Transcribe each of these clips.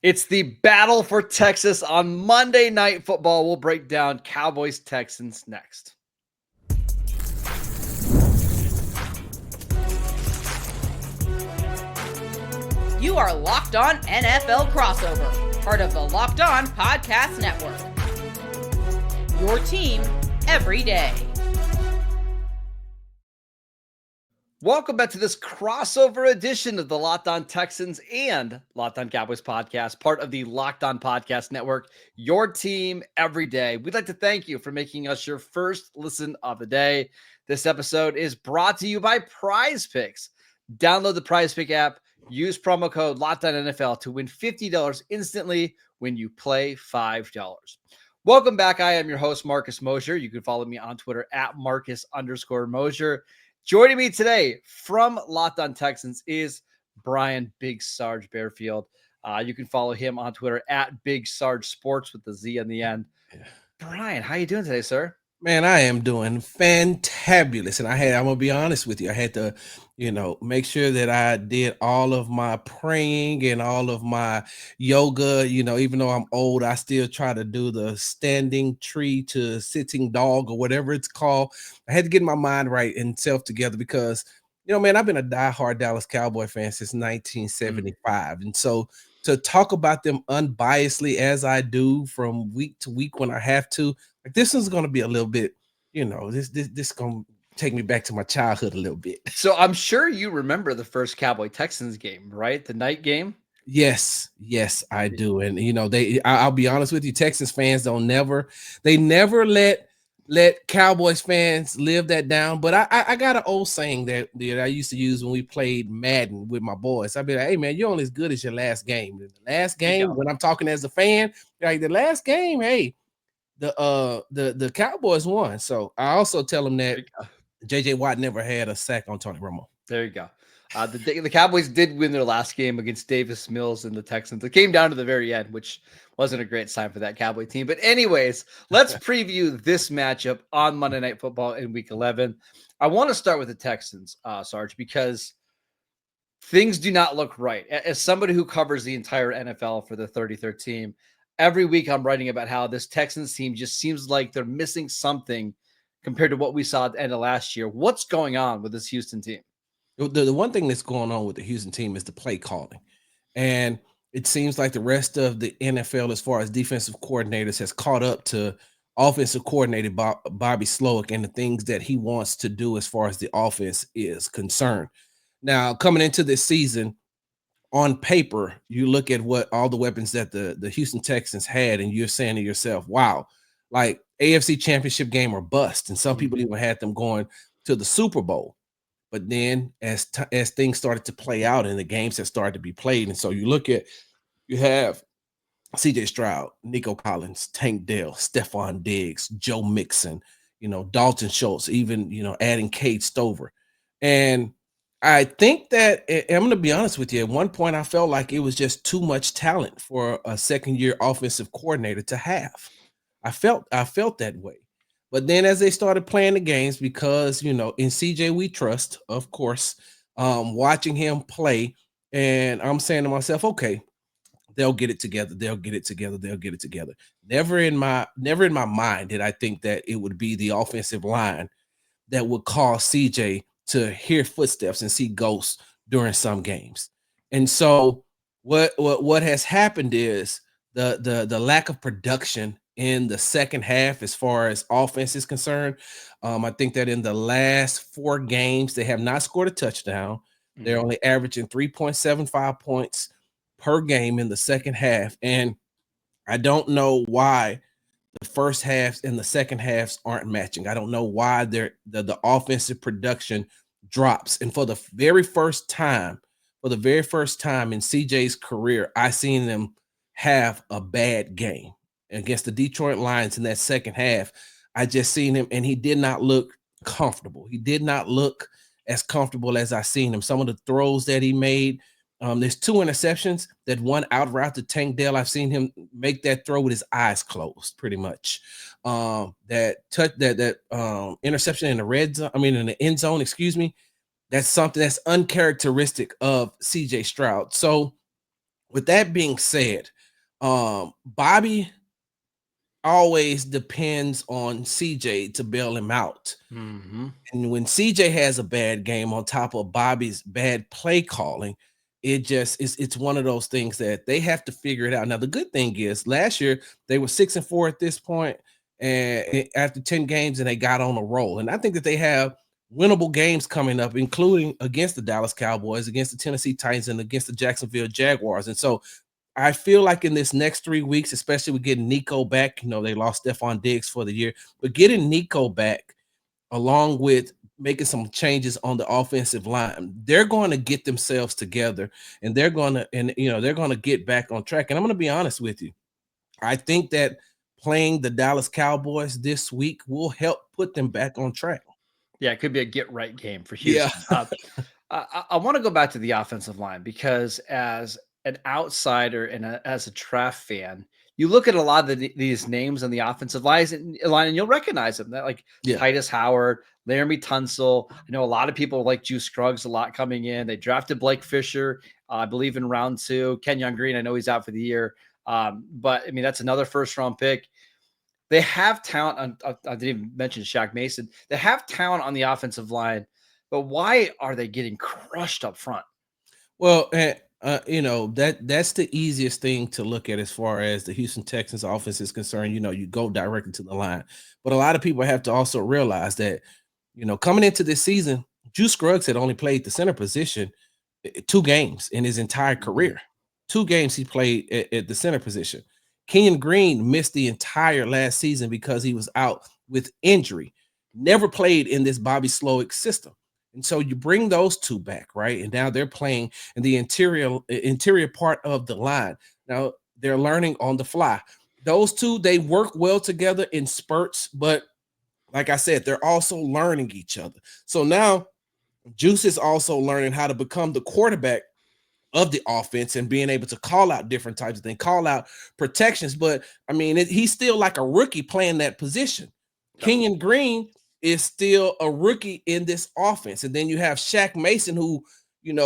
It's the battle for Texas on Monday Night Football. We'll break down Cowboys Texans next. You are Locked On NFL Crossover, part of the Locked On Podcast Network. Your team every day. Welcome back to this crossover edition of the Locked On Texans and Locked On Cowboys podcast, part of the Locked On Podcast Network, your team every day. We'd like to thank you for making us your first listen of the day. This episode is brought to you by Prize Picks. Download the Prize Pick app, use promo code Locked On NFL to win $50 instantly when you play $5. Welcome back. I am your host, Marcus Mosher. You can follow me on Twitter at Marcus_Mosher. Joining me today from Locked On Texans is Brian Big Sarge Bearfield. You can follow him on Twitter at Big Sarge Sports with the Z on the end. Brian, how you doing today, sir? Man, I am doing fantabulous. And I'm going to be honest with you. I had to, make sure that I did all of my praying and all of my yoga. Even though I'm old, I still try to do the standing tree to sitting dog or whatever it's called. I had to get my mind right and self together because, man, I've been a diehard Dallas Cowboy fan since 1975. And so to talk about them unbiasedly as I do from week to week when I have to, like, this is going to be a little bit, this going to take me back to my childhood a little bit. So I'm sure you remember the first Cowboy Texans game, right? The night game. Yes, I do. And, I'll be honest with you, Texans fans never let Cowboys fans live that down. But I got an old saying that I used to use when we played Madden with my boys. I'd be like, hey, man, you're only as good as your last game. The last game, when I'm talking as a fan, like the last game, hey, the Cowboys won. So I also tell them that JJ Watt never had a sack on Tony Romo. There you go. The Cowboys did win their last game against Davis Mills and the Texans. It came down to the very end, which wasn't a great sign for that Cowboy team. But anyways, let's preview this matchup on Monday Night Football in Week 11. I want to start with the Texans, Sarge, because things do not look right. As somebody who covers the entire NFL for the 33rd team, every week I'm writing about how this Texans team just seems like they're missing something compared to what we saw at the end of last year. What's going on with this Houston team? The one thing that's going on with the Houston team is the play calling. And it seems like the rest of the NFL, as far as defensive coordinators, has caught up to offensive coordinator Bobby Slowick and the things that he wants to do as far as the offense is concerned. Now, coming into this season, on paper, you look at what all the weapons that the Houston Texans had, and you're saying to yourself, wow, like AFC Championship game or bust. And some people even had them going to the Super Bowl. But then as things started to play out and the games have started to be played, and so you have CJ Stroud, Nico Collins, Tank Dell, Stephon Diggs, Joe Mixon, Dalton Schultz, even, adding Cade Stover. And I think that, I'm going to be honest with you, at one point I felt like it was just too much talent for a second-year offensive coordinator to have. I felt that way. But then as they started playing the games, because, in CJ we trust, of course, watching him play, and I'm saying to myself, okay, they'll get it together. Never in my mind did I think that it would be the offensive line that would cause CJ to hear footsteps and see ghosts during some games. And so what has happened is the lack of production in the second half as far as offense is concerned. I think that in the last 4 games, they have not scored a touchdown. They're only averaging 3.75 points per game in the second half. And I don't know why the first halves and the second halves aren't matching. I don't know why the offensive production drops. And for the very first time in CJ's career, I seen them have a bad game against the Detroit Lions in that second half. I just seen him, and he did not look comfortable. He did not look as comfortable as I seen him. Some of the throws that he made, there's 2 interceptions. That one out route to Tank Dell, I've seen him make that throw with his eyes closed, pretty much. That interception in the end zone, that's something that's uncharacteristic of CJ Stroud. So With that being said, Bobby always depends on CJ to bail him out. Mm-hmm. And when CJ has a bad game on top of Bobby's bad play calling, it just is it's one of those things that they have to figure it out. Now, the good thing is last year they were 6-4 at this point, and after 10 games, and they got on a roll. And I think that they have winnable games coming up, including against the Dallas Cowboys, against the Tennessee Titans, and against the Jacksonville Jaguars. And so I feel like in this next 3 weeks, especially with getting Nico back, they lost Stephon Diggs for the year, but getting Nico back along with making some changes on the offensive line, they're going to get themselves together, and they're going to get back on track. And I'm going to be honest with you. I think that playing the Dallas Cowboys this week will help put them back on track. Yeah, it could be a get right game for Yeah. Houston. I want to go back to the offensive line because as an outsider and as a Traff fan, you look at a lot of these names on the offensive line and you'll recognize them. That like Titus Howard, Laramie Tunsil. I know a lot of people like Juice Scruggs a lot coming in. They drafted Blake Fisher, I believe, in round 2. Kenyon Green, I know he's out for the year. But I mean, that's another first round pick. They have talent. I didn't even mention Shaq Mason. They have talent on the offensive line, but why are they getting crushed up front? Well, that's the easiest thing to look at as far as the Houston Texans offense is concerned. You go directly to the line, but a lot of people have to also realize that, coming into this season, Juice Scruggs had only played the center position 2 games in his entire career. 2 games he played at the center position. Kenyon Green missed the entire last season because he was out with injury. Never played in this Bobby Slowick system. And so you bring those 2 back, right? And now they're playing in the interior part of the line. Now they're learning on the fly. Those 2, they work well together in spurts, but like I said, they're also learning each other. So now Juice is also learning how to become the quarterback of the offense and being able to call out different types of things, call out protections. But I mean, he's still like a rookie playing that position. Kenyon Green is still a rookie in this offense. And then you have Shaq Mason, who,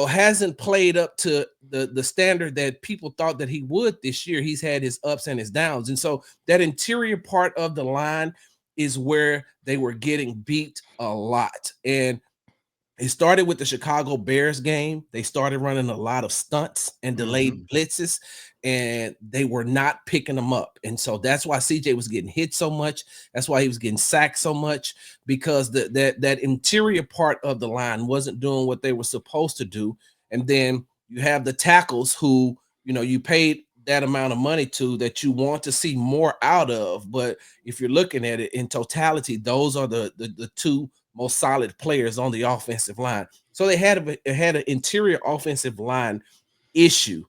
hasn't played up to the standard that people thought that he would this year. He's had his ups and his downs. And so that interior part of the line is where they were getting beat a lot. And it started with the Chicago Bears game. They started running a lot of stunts and delayed blitzes, and they were not picking them up. And so that's why CJ was getting hit so much. That's why he was getting sacked so much, because that interior part of the line wasn't doing what they were supposed to do. And then you have the tackles who, you paid that amount of money to, that you want to see more out of. But if you're looking at it in totality, those are the 2 most solid players on the offensive line. So they had an interior offensive line issue.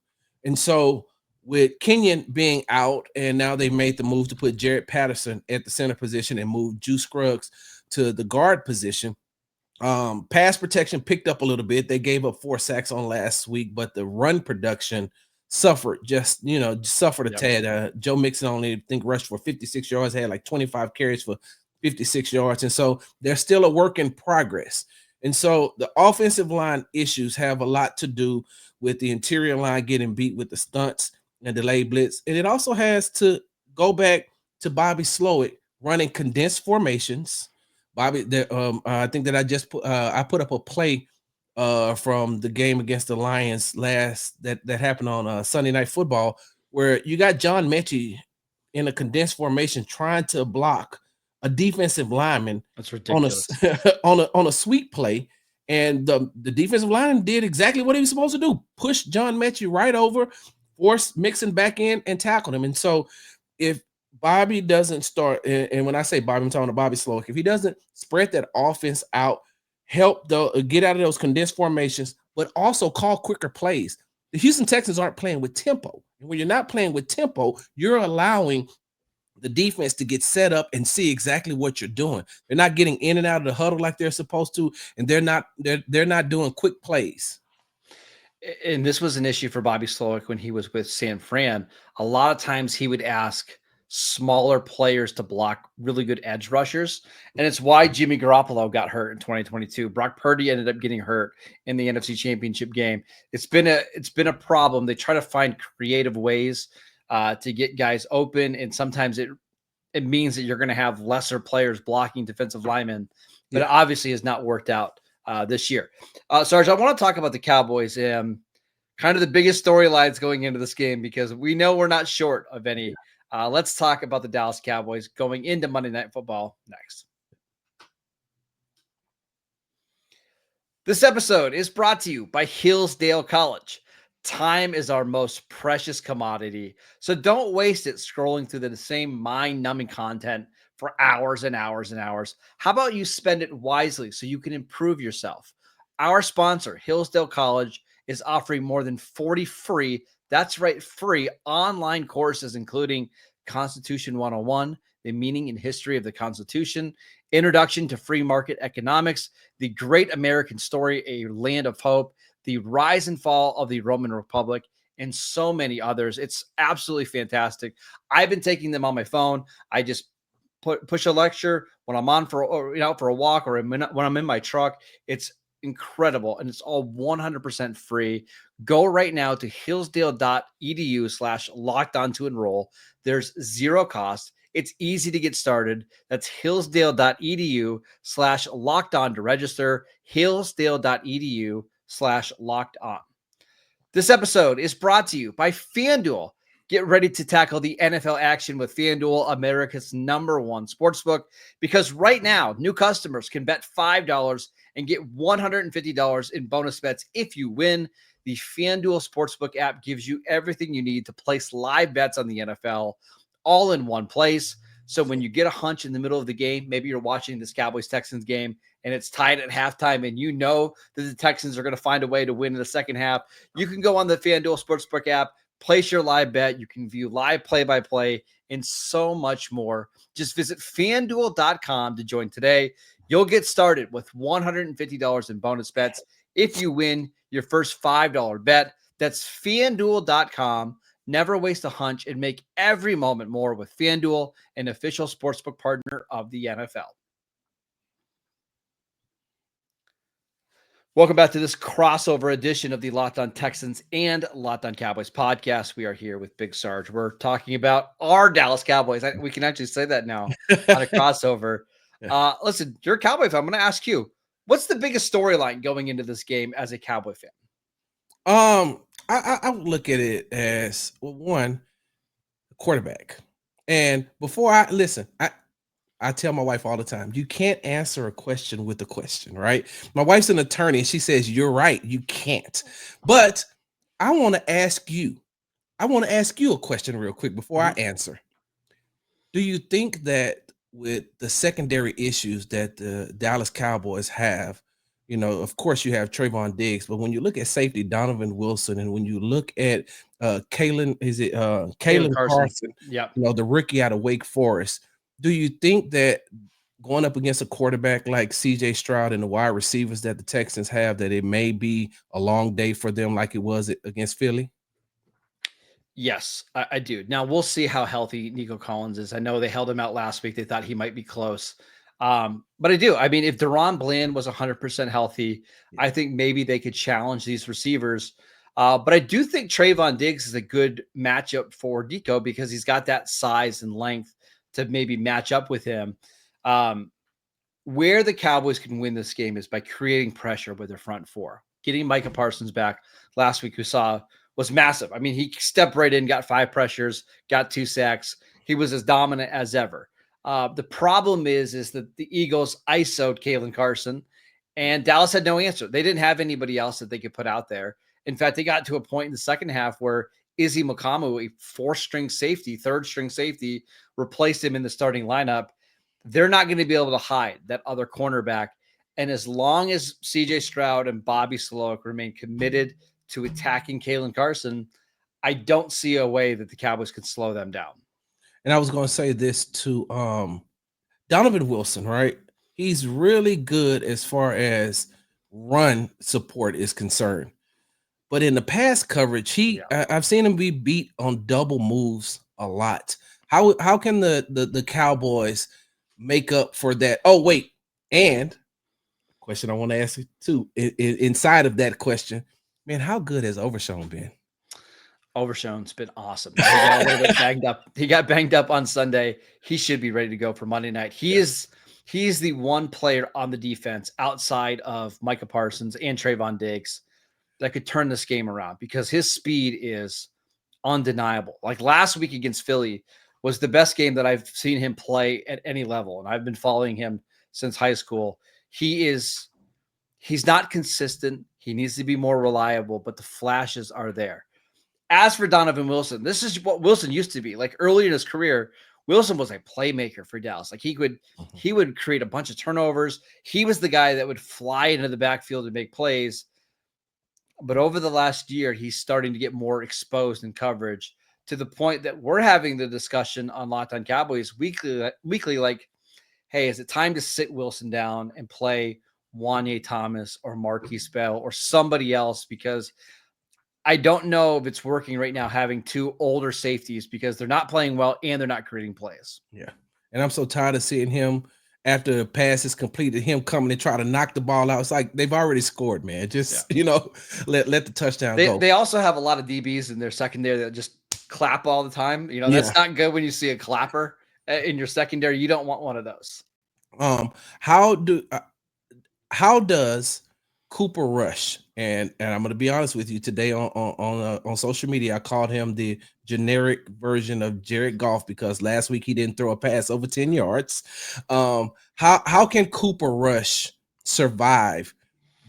And so with Kenyon being out, and now they made the move to put Jared Patterson at the center position and move Juice Scruggs to the guard position. Pass protection picked up a little bit. They gave up 4 sacks on last week, but the run production suffered a tad. Joe Mixon only rushed for 56 yards, had like 25 carries for 56 yards. And so they're still a work in progress. And so the offensive line issues have a lot to do with the interior line getting beat with the stunts and delayed blitz. And it also has to go back to Bobby Slowick running condensed formations. I think that I put up a play from the game against the Lions that happened on Sunday Night Football, where you got John Mechie in a condensed formation trying to block a defensive lineman. That's ridiculous. on a sweep play, and the defensive lineman did exactly what he was supposed to do: push John Mechie right over, force Mixon back in, and tackled him. And so, if Bobby doesn't start, and when I say Bobby, I'm talking to Bobby Slowick, if he doesn't spread that offense out, help get out of those condensed formations, but also call quicker plays. The Houston Texans aren't playing with tempo, and when you're not playing with tempo, you're allowing the defense to get set up and see exactly what you're doing. They're not getting in and out of the huddle like they're supposed to, and they're not doing quick plays. And this was an issue for Bobby Slowick when he was with San Fran. A lot of times he would ask smaller players to block really good edge rushers. And it's why Jimmy Garoppolo got hurt in 2022. Brock Purdy ended up getting hurt in the NFC Championship game. It's been a problem. They try to find creative ways to get guys open, and sometimes it means that you're going to have lesser players blocking defensive linemen, but it obviously has not worked out this year. Sarge, I want to talk about the Cowboys and kind of the biggest storylines going into this game, because we know we're not short of any. Let's talk about the Dallas Cowboys going into Monday Night Football next. This episode is brought to you by Hillsdale College. Time is our most precious commodity, so don't waste it scrolling through the same mind-numbing content for hours and hours and hours. How about you spend it wisely so you can improve yourself? Our sponsor, Hillsdale College, is offering more than 40 free, that's right, free online courses, including Constitution 101, the meaning and history of the Constitution, Introduction to Free Market Economics, The Great American Story, A Land of Hope, The Rise and Fall of the Roman Republic, and so many others. It's absolutely fantastic. I've been taking them on my phone. I just push a lecture when I'm on for a walk, or when I'm in my truck. It's incredible, and it's all 100% free. Go right now to hillsdale.edu/lockedon to enroll. There's zero cost. It's easy to get started. That's hillsdale.edu/lockedon to register. hillsdale.edu/lockedon. This episode is brought to you by FanDuel. Get ready to tackle the NFL action with FanDuel, America's #1 sportsbook, because right now, new customers can bet $5 and get $150 in bonus bets if you win. The FanDuel Sportsbook app gives you everything you need to place live bets on the NFL all in one place. So when you get a hunch in the middle of the game, maybe you're watching this Cowboys-Texans game and it's tied at halftime, and you know that the Texans are going to find a way to win in the second half, you can go on the FanDuel Sportsbook app, place your live bet. You can view live play-by-play and so much more. Just visit FanDuel.com to join today. You'll get started with $150 in bonus bets if you win your first $5 bet. That's FanDuel.com. Never waste a hunch and make every moment more with FanDuel, an official sportsbook partner of the NFL. Welcome back to this crossover edition of the Locked On Texans and Locked On Cowboys podcast. We are here with Big Sarge. We're talking about our Dallas Cowboys. We can actually say that now on a crossover. Listen, you're a Cowboy fan. I'm going to ask you, what's the biggest storyline going into this game as a Cowboy fan? I would look at it as, well, one, quarterback. And before I tell my wife all the time, you can't answer a question with a question, right? My wife's an attorney, and she says, you're right, you can't. But I want to ask you a question real quick before I answer. Do you think that with the secondary issues that the Dallas Cowboys have, of course you have Trayvon Diggs, but when you look at safety, Donovan Wilson, and when you look at Kalen Carson, the rookie out of Wake Forest, do you think that going up against a quarterback like CJ Stroud and the wide receivers that the Texans have, that it may be a long day for them like it was against Philly? Yes, I do. Now, we'll see how healthy Nico Collins is. I know they held him out last week. They thought he might be close. But I do. I mean, if Deron Bland was 100% healthy, I think maybe they could challenge these receivers. But I do think Trayvon Diggs is a good matchup for Nico, because he's got that size and length to maybe match up with him. Where the Cowboys can win this game is by creating pressure with their front four. Getting Micah Parsons back last week, who was massive. I mean, he stepped right in, got 5 pressures, got 2 sacks. He was as dominant as ever. The problem is that the Eagles ISO'd Kalen Carson, and Dallas had no answer. They didn't have anybody else that they could put out there. In fact, they got to a point in the second half where Izzy Mukamu, a 4-string safety, 3rd-string safety, replaced him in the starting lineup. They're not going to be able to hide that other cornerback. And as long as CJ Stroud and Bobby Slowick remain committed to attacking Kalen Carson, I don't see a way that the Cowboys can slow them down. And I was going to say this to Donovan Wilson, right? He's really good as far as run support is concerned. But in the pass coverage, I've seen him be beat on double moves a lot. How can the Cowboys make up for that? Oh, wait. And question I want to ask you too, inside of that question, man, how good has Overshown been? Overshown's been awesome. He got a little bit banged up. He got banged up on Sunday. He should be ready to go for Monday night. He's the one player on the defense outside of Micah Parsons and Trayvon Diggs that could turn this game around because his speed is undeniable. Like last week against Philly was the best game that I've seen him play at any level. And I've been following him since high school. He's not consistent. He needs to be more reliable, but the flashes are there. As for Donovan Wilson, this is what Wilson used to be. Like early in his career, Wilson was a playmaker for Dallas. Like he would create a bunch of turnovers. He was the guy that would fly into the backfield and make plays. But over the last year, he's starting to get more exposed in coverage to the point that we're having the discussion on Locked On Cowboys weekly, like, hey, is it time to sit Wilson down and play Wanye Thomas or Marquise Bell or somebody else? Because I don't know if it's working right now having two older safeties because they're not playing well and they're not creating plays. Yeah. And I'm so tired of seeing him after the pass is completed, him coming and try to knock the ball out. It's like they've already scored, man. Just, let the touchdown go. They also have a lot of DBs in their secondary that just clap all the time. That's not good when you see a clapper in your secondary. You don't want one of those. How does Cooper Rush, and I'm going to be honest with you today on social media, I called him the generic version of Jared Goff because last week he didn't throw a pass over 10 yards. How can Cooper Rush survive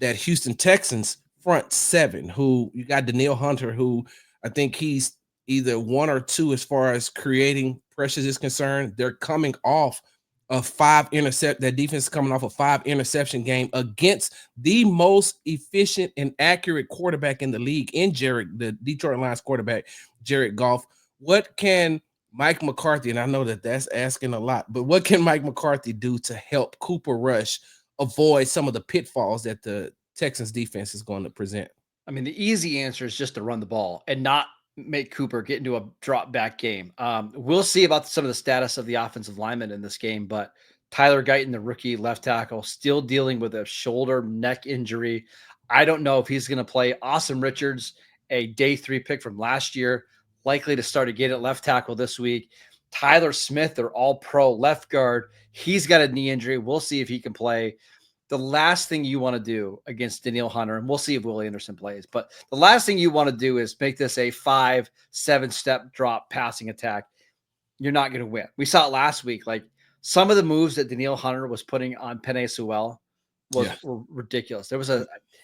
that Houston Texans front seven, who you got Danielle Hunter, who I think he's either one or two as far as creating pressures is concerned. They're coming off that defense is coming off a 5 interception game against the most efficient and accurate quarterback in the league in the Detroit Lions quarterback, Jared Goff. What can Mike McCarthy, and I know that's asking a lot, but what can Mike McCarthy do to help Cooper Rush avoid some of the pitfalls that the Texans defense is going to present? I mean, the easy answer is just to run the ball and not make Cooper get into a drop back game. We'll see about some of the status of the offensive linemen in this game, but Tyler Guyton, the rookie left tackle, still dealing with a shoulder neck injury. I don't know if he's going to play. Awesome Richards, a day 3 pick from last year, likely to start again at left tackle this week. Tyler Smith, their all pro left guard. He's got a knee injury. We'll see if he can play. The last thing you want to do against Danielle Hunter, and we'll see if Willie Anderson plays, but the last thing you want to do is make this a 5-7 step drop passing attack. You're not going to win. We saw it last week. Like some of the moves that Danielle Hunter was putting on Penei Sewell were ridiculous. If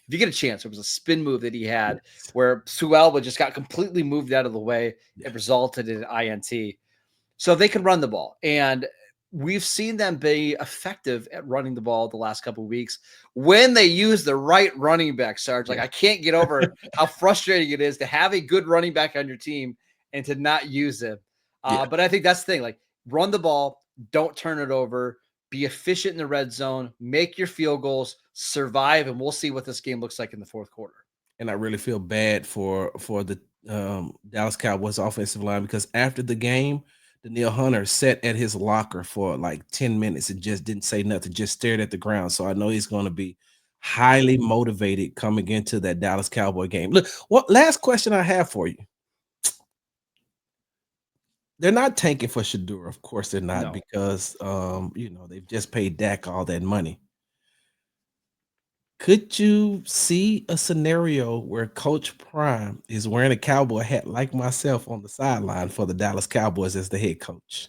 you get a chance, there was a spin move that he had where Sewell just got completely moved out of the way. It resulted in an INT. So they can run the ball. And we've seen them be effective at running the ball the last couple of weeks when they use the right running back, Sarge. Like I can't get over how frustrating it is to have a good running back on your team and to not use it. But I think that's the thing, like run the ball, don't turn it over, be efficient in the red zone, make your field goals, survive. And we'll see what this game looks like in the fourth quarter. And I really feel bad for the Dallas Cowboys offensive line because after the game, Danielle Hunter sat at his locker for like 10 minutes and just didn't say nothing, just stared at the ground. So I know he's going to be highly motivated coming into that Dallas Cowboy game. Look, what last question I have for you. They're not tanking for Shedeur. Of course they're not, because they've just paid Dak all that money. Could you see a scenario where Coach Prime is wearing a Cowboy hat like myself on the sideline for the Dallas Cowboys as the head coach?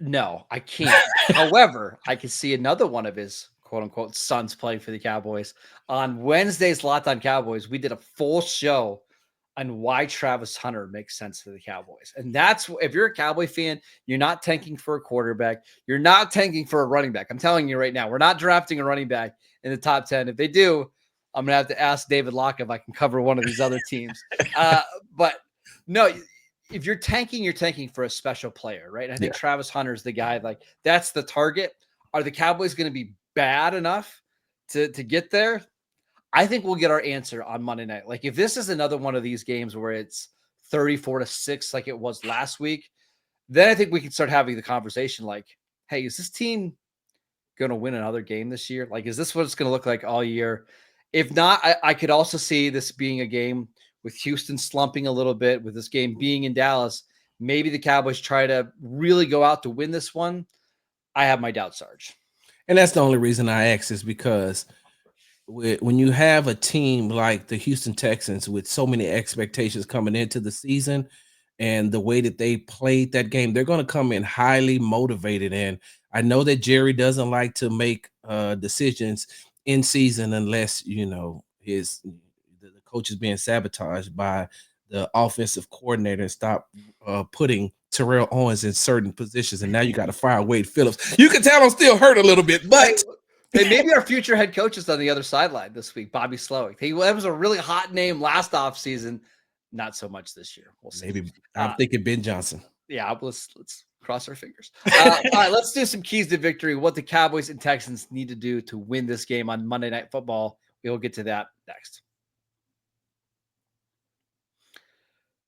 No, I can't. However, I can see another one of his quote unquote sons playing for the Cowboys. On Wednesday's Locked On Cowboys, we did a full show on why Travis Hunter makes sense for the Cowboys. And that's, if you're a Cowboy fan, you're not tanking for a quarterback. You're not tanking for a running back. I'm telling you right now, we're not drafting a running back in the top 10. If they do, I'm going to have to ask David Locke if I can cover one of these other teams. But no, if you're tanking for a special player, right? I think Travis Hunter is the guy, like that's the target. Are the Cowboys going to be bad enough to get there? I think we'll get our answer on Monday night. Like if this is another one of these games where it's 34-6, like it was last week, then I think we can start having the conversation like, hey, is this team going to win another game this year? Like, is this what it's going to look like all year? If not, I could also see this being a game with Houston slumping a little bit, with this game being in Dallas. Maybe the Cowboys try to really go out to win this one. I have my doubts, Sarge. And that's the only reason I ask is because when you have a team like the Houston Texans with so many expectations coming into the season and the way that they played that game, they're going to come in highly motivated. And I know that Jerry doesn't like to make decisions in season unless, the coach is being sabotaged by the offensive coordinator and stop putting Terrell Owens in certain positions. And now you got to fire Wade Phillips. You can tell I'm still hurt a little bit, but hey, maybe our future head coach is on the other sideline this week, Bobby Slowick. That was a really hot name last offseason. Not so much this year. We'll see. Maybe I'm thinking Ben Johnson. Yeah, let's cross our fingers. All right, let's do some keys to victory. What the Cowboys and Texans need to do to win this game on Monday Night Football. We'll get to that next.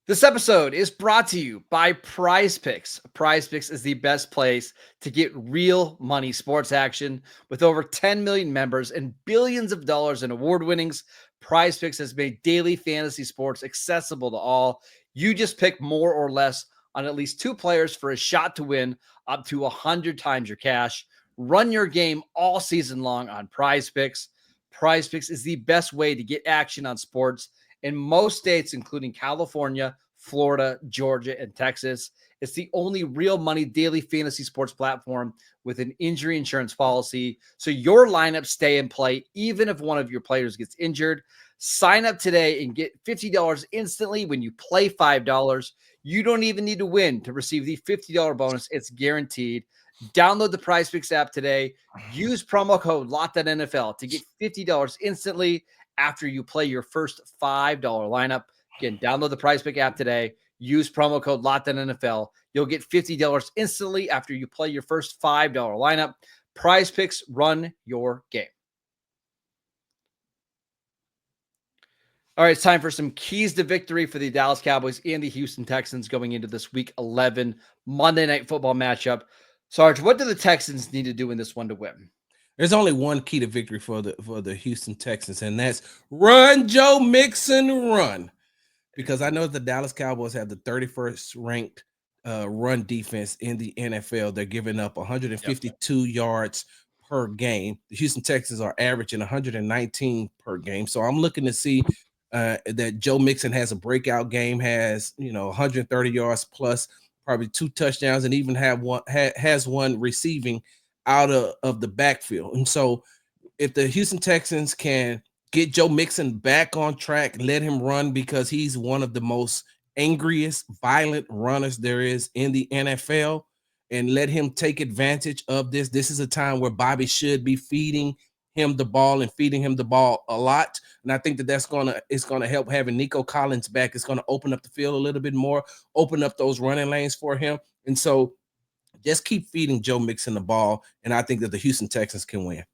This episode is brought to you by Prize Picks. Prize Picks is the best place to get real money sports action. With over 10 million members and billions of dollars in award winnings, Prize Picks has made daily fantasy sports accessible to all. You just pick more or less on at least 2 players for a shot to win up to 100 times your cash. Run your game all season long on Prize Picks. Prize Picks is the best way to get action on sports in most states, including California, Florida, Georgia, and Texas. It's the only real money daily fantasy sports platform with an injury insurance policy, so your lineups stay in play even if one of your players gets injured. Sign up today and get $50 instantly when you play $5. You don't even need to win to receive the $50 bonus. It's guaranteed. Download the Prize Picks app today. Use promo code LOCKEDONNFL to get $50 instantly after you play your first $5 lineup. Again, download the Prize Pick app today. Use promo code LOCKEDONNFL. You'll get $50 instantly after you play your first $5 lineup. Prize Picks, run your game. All right, it's time for some keys to victory for the Dallas Cowboys and the Houston Texans going into this Week 11 Monday Night Football matchup. Sarge, what do the Texans need to do in this one to win? There's only one key to victory for the Houston Texans, and that's run, Joe Mixon, run. Because I know the Dallas Cowboys have the 31st ranked run defense in the NFL. They're giving up 152 yards per game. The Houston Texans are averaging 119 per game. So I'm looking to see that Joe Mixon has a breakout game, has 130 yards plus, probably 2 touchdowns, and even has one receiving out of the backfield. And so if the Houston Texans can get Joe Mixon back on track, let him run, because he's one of the most angriest, violent runners there is in the NFL, and let him take advantage of this. This is a time where Bobby should be feeding him the ball and feeding him the ball a lot. And I think that it's gonna help having Nico Collins back. It's gonna open up the field a little bit more, open up those running lanes for him. And so just keep feeding Joe Mixon the ball, and I think that the Houston Texans can win.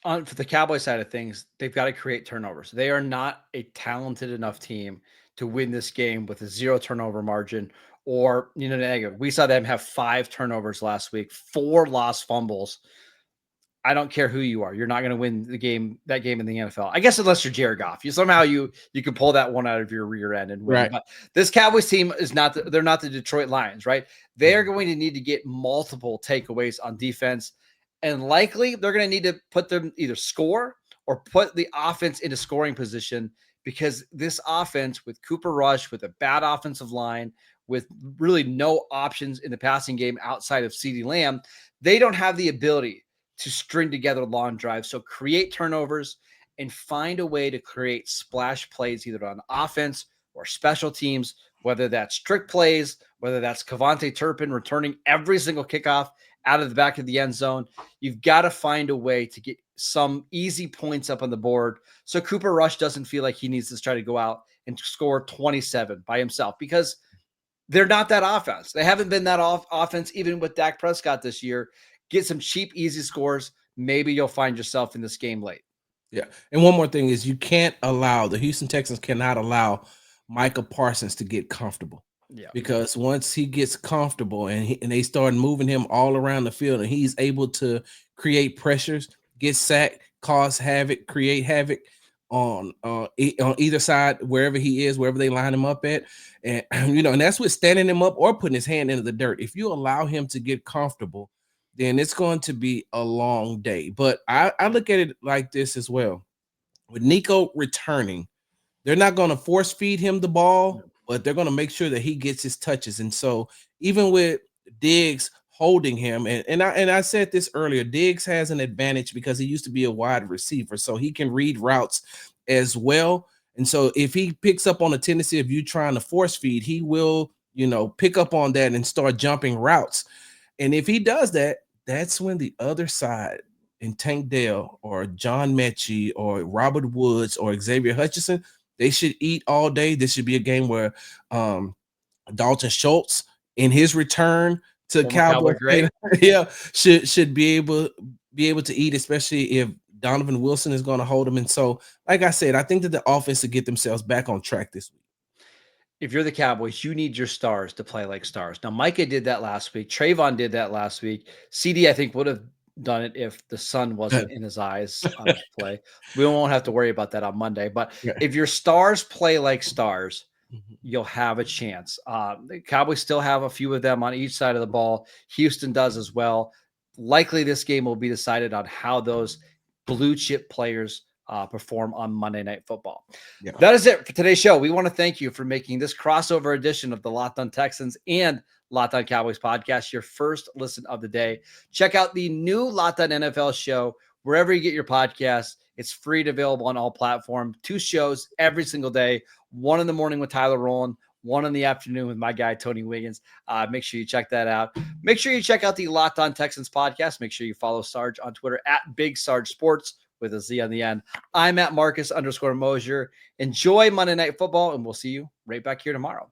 For the Cowboys side of things, they've got to create turnovers. They are not a talented enough team to win this game with a 0 turnover margin or negative. We saw them have 5 turnovers last week, 4 lost fumbles. I don't care who you are. You're not going to win that game in the NFL. I guess unless you're Jared Goff. You can pull that one out of your rear end and win. Right. But this Cowboys team is they're not the Detroit Lions, right? They are going to need to get multiple takeaways on defense. And likely they're going to need to put them either score or put the offense into scoring position, because this offense with Cooper Rush, with a bad offensive line, with really no options in the passing game outside of CeeDee Lamb, they don't have the ability to string together long drives. So create turnovers and find a way to create splash plays either on offense or special teams, whether that's trick plays, whether that's Kevontae Turpin returning every single kickoff out of the back of the end zone. You've got to find a way to get some easy points up on the board so Cooper Rush doesn't feel like he needs to try to go out and score 27 by himself, because they're not that offense. They haven't been that offense even with Dak Prescott this year. Get some cheap, easy scores. Maybe you'll find yourself in this game late. Yeah. And one more thing is the Houston Texans cannot allow Micah Parsons to get comfortable. Yeah. Because once he gets comfortable and they start moving him all around the field and he's able to create pressures, get sacked, cause havoc, create havoc on either side, wherever he is, wherever they line him up at. And and that's with standing him up or putting his hand into the dirt. If you allow him to get comfortable, then it's going to be a long day. But I look at it like this as well. With Nico returning, they're not going to force feed him the ball, but they're going to make sure that he gets his touches. And so even with Diggs holding him, and I said this earlier, Diggs has an advantage because he used to be a wide receiver, so he can read routes as well. And so if he picks up on a tendency of you trying to force feed, he will, pick up on that and start jumping routes. And if he does that, that's when the other side in Tank Dell or John Mechie or Robert Woods or Xavier Hutchinson, they should eat all day. This should be a game where Dalton Schultz in his return to Cowboy should be able to eat, especially if Donovan Wilson is going to hold him. And so, like I said, I think that the offense will get themselves back on track this week. If you're the Cowboys, you need your stars to play like stars. Now, Micah did that last week. Trayvon did that last week. CD, I think, would have done it if the sun wasn't in his eyes on his play. We won't have to worry about that on Monday. But if your stars play like stars, you'll have a chance. The Cowboys still have a few of them on each side of the ball. Houston does as well. Likely this game will be decided on how those blue chip players perform on Monday Night Football. Yeah. That is it for today's show. We want to thank you for making this crossover edition of the Locked On Texans and Locked On Cowboys podcast your first listen of the day. Check out the new Locked On NFL show wherever you get your podcasts. It's free and available on all platforms. 2 shows every single day. 1 in the morning with Tyler Rowland, 1 in the afternoon with my guy, Tony Wiggins. Make sure you check that out. Make sure you check out the Locked On Texans podcast. Make sure you follow Sarge on Twitter at Big Sarge Sports with a Z on the end. I'm at Marcus _Mosier. Enjoy Monday Night Football, and we'll see you right back here tomorrow.